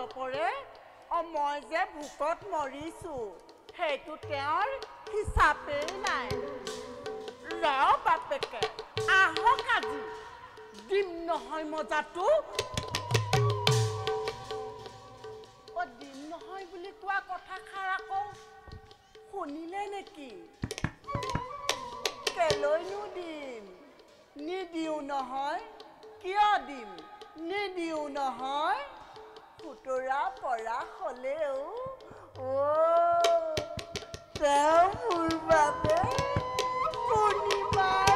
তপৰে মই যে ভোকত মৰিছো সেইটো তেওঁৰ হিচাপেই নাই ৰ বাপেকে আহক আজি দিম নহয় মজাটো দিম নহয় বুলি কোৱা কথাষাৰ আকৌ শুনিলে নেকি কেলৈনো দিম নিদিও নহয় কিয় দিম নিদিও নহয় খুতৰা পৰা হলেও তেওঁ মোৰ বাবে পূৰ্ণিমাৰ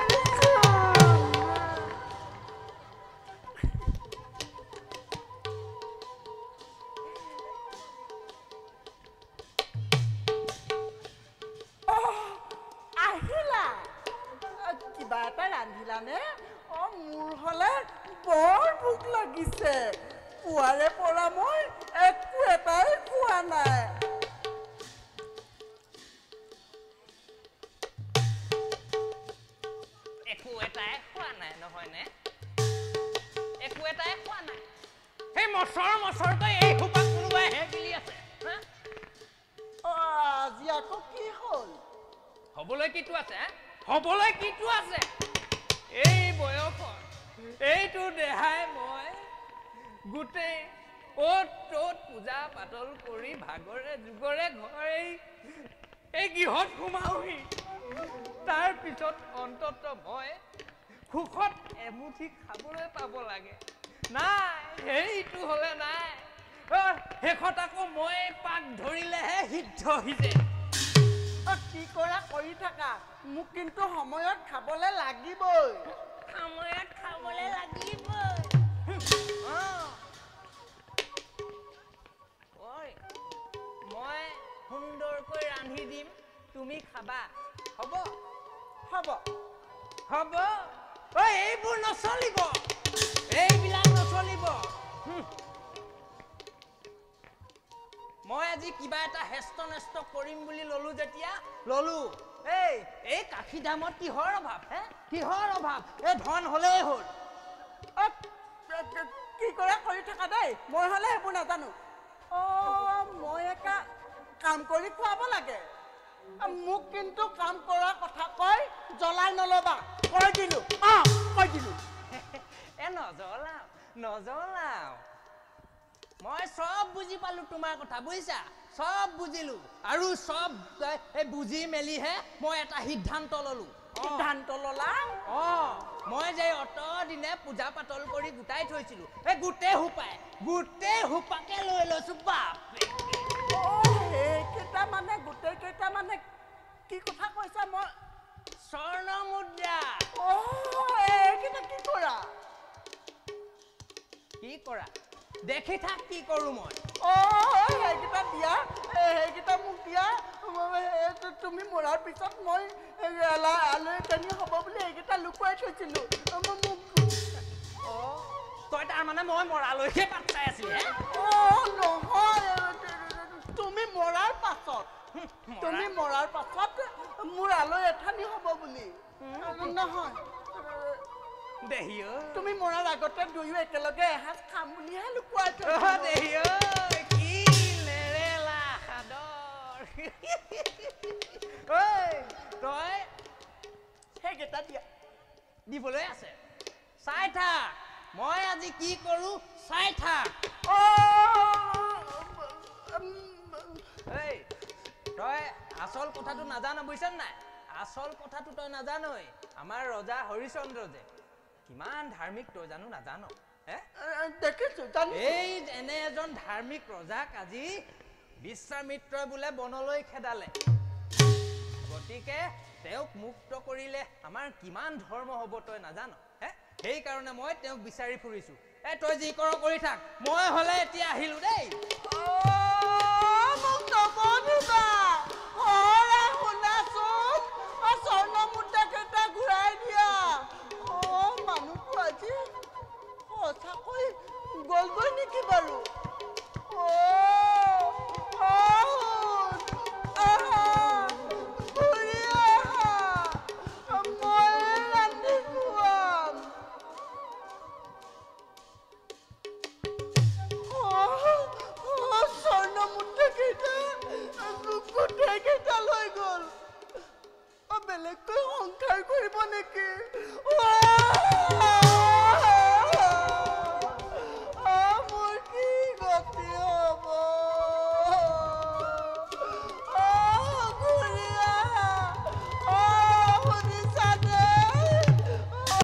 আহিলা কিবা এটা ৰান্ধিলানে মোৰ হলে বৰ ভোক লাগিছে পুৱাৰে পৰা মই একো এটাই খোৱা নাই একো এটাই খোৱা নাই নহয় নে একো এটাই খোৱা নাই সেই মচৰকৈ এই সোপা কোনোবাই হেগিলি আছে আজি আকৌ কি হ'ল হবলৈ কিটো আছে হবলৈ কিটো আছে এই বয়সত এইটো দেহাই মই গোটেই অত তত পূজা পাতল কৰি ভাগৰে যুগৰে ঘৰ এই গৃহত সোমাওহি তাৰ পিছত অন্তত মই সুখত এমুঠি খাবলৈ পাব লাগে নাই সেইটো হলে নাই শেষত আকৌ মই পাক ধৰিলেহে সিদ্ধ সিজে কি কৰা কৰি থাকা মোক কিন্তু সময়ত খাবলৈ লাগিবই সময়ত খাবলৈ লাগিবই মই সুন্দৰকৈ ৰান্ধি দিম তুমি খাবা হ'ব হ'ব হ'ব এইবোৰ নচলিব এইবিলাক নচলিব মই আজি কিবা এটা হেষ্ট নেষ্ট কৰিম বুলি ললো যেতিয়া ললো এই কাঠি দামত কিহৰ অভাৱ কিহৰ অভাৱ এই ধন হলেই হ'ল কি কৰা কৰি থাকা দেই মই হলে সেইবোৰ নাজানো মই এটা কাম কৰি খুৱাব লাগে মোক কিন্তু কাম কৰা কথা কৈ জ্বলাই নলবা কৈ দিলো নজ্বলাও মই সব বুজি পালো তোমাৰ কথা বুজিছা সব বুজিলো আৰু সব বুজি মেলিহে মই এটা সিদ্ধান্ত ললো সিদ্ধান্ত ললা মই যে অত দিনে পূজা পাতল কৰি গোটাই থৈছিলো এই গোটেই সোপাকে লৈ লৈছো বাপৰে এইকেইটা মানে গোটেই কেইটা মানে কি কথা কৈছা মই স্বৰ্ণ মুদ্ৰা এইকেইটা কি কৰা দেখি থাক কি কৰো মই এইকেইটা দিয়া সেইকেইটা মোক দিয়া তুমি মৰাৰ পিছত মই আলহী কানি হ'ব বুলি এইকেইটা লুকুৱাই থৈছিলো তই তাৰ মানে মই মৰালৈকে পাত চাই আছিলি নহয় তুমি মৰাৰ পাছত মোৰ আলহী এঠানি হ'ব বুলি নহয় তুমি মৰাৰ আগতে দুয়ো একেলগে এসাঁজ খাম বুলিহে লুকুৱাই কি লেৰেলা সাদৰ তই সেইকেইটা দিয়া দিবলৈ আছে চাই থাক মই আজি কি কৰো চাই থাক তই আচল কথাটো নাজানো বুজিছ নাই আচল কথাটো তই নাজানই আমাৰ ৰজা হৰিচন্দ্ৰ যে কিমান ধাৰ্মিক তই জানো নাজানো এই এনে এজন ধাৰ্মিক ৰজাক আজি বিশ্বামিত্ৰই বোলে বনলৈ খেদালে গতিকে তেওঁক মুক্ত কৰিলে আমাৰ কিমান ধৰ্ম হ'ব তই নাজানো সেই কাৰণে মই তেওঁক বিচাৰি ফুৰিছো তই যি কৰ কৰি থাক মই হলে এতিয়া আহিলো দেই মোক নকৰিবা